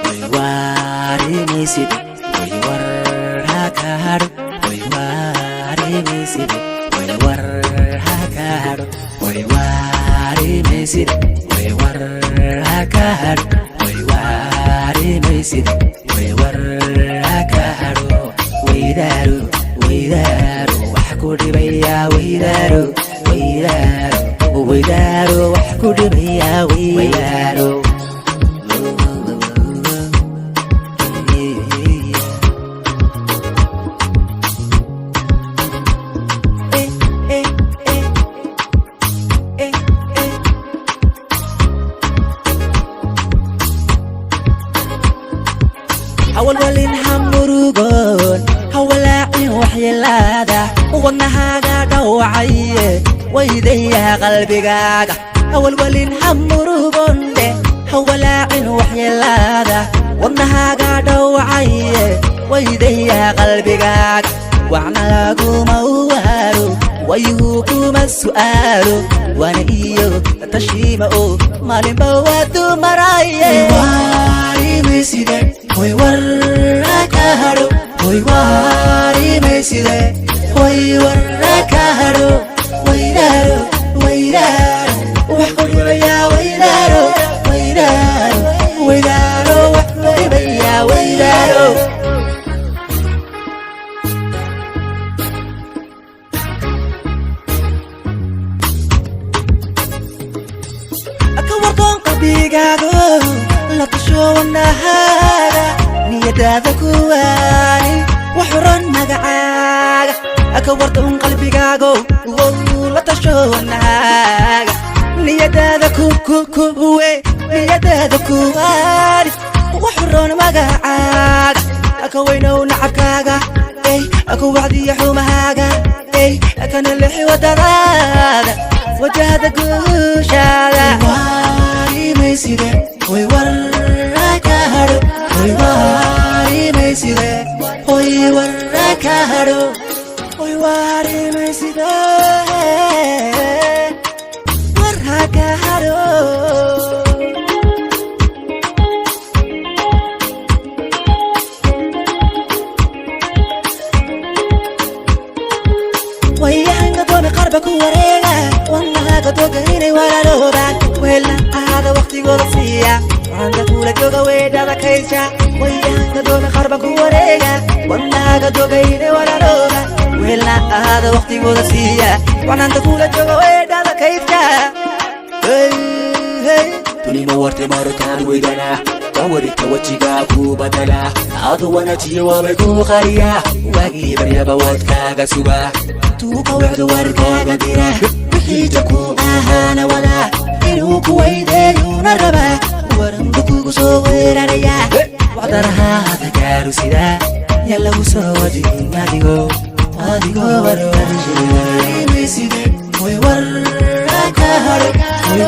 way wari mesid way war hakar way wari mesid way war hakar way wari mesid way war hakar way wari mesid way war hakar waydaru waydaru wax ku dhibaya waydaru waydaru waydaru wax ku dhibaya waydaru hawalwalin hamurugon hawalaacin waxyeelaada wadnahaaga dhawacaye waydaya qalbigaaga hawalwalin hamurugonde hawalaacin waxyeelaada wadnahaaga dhawacaye waydaya qalbigaaga wacna laguma uwaaro wayuhu kuma su'aalo wana iyo tashiima oo maalinba waadu maraye waarimayside way waraka haro way waarimayside way waraka haro waydaro waydaro wax ku dhibaya waydaro waydaro waydaro wax ku dhibaya waydaro qalbigaago la tasho wadnahaaga niyadaada kuwaani wax oran magacaaga aka warta un qalbigaago la tasho wadnahaaga niyadaada kuwe niyadaada kuwaani wax oran magacaaga aka weynow nacabkaaga aka wacdiya xumahaaga akana lixi wadadaada wajahada guushaada waarimayside way waraka haro way waarimayside way waraka haro way waarimayside waraka haro wayahanga doona qarba ku wareega wadnahaaga doga inay walaaloobaan weelna ahaada waqtigooda siiya waxaanta kula jooga weedhada kaysha wayahanga doona qarba ku wareega wadnahaaga doga inay walaaloobaan weelna ahaada waqtigooda siiya waxaanta kula jooga weedhada kaysha tulima warte marotaad weydana kawarita wajigaa ku badala adu wanajiya waabay ku qariya waagii baryaba wadkaaga suga tuuka wacdu warkaaga dira wixiita ku ahaana wada inuu ku weydeeyuuna raba waranba kugu soo weeraraya wacdarahaada gaaru sida ya lagu soo wajin adigoo warwariside way waraka haro way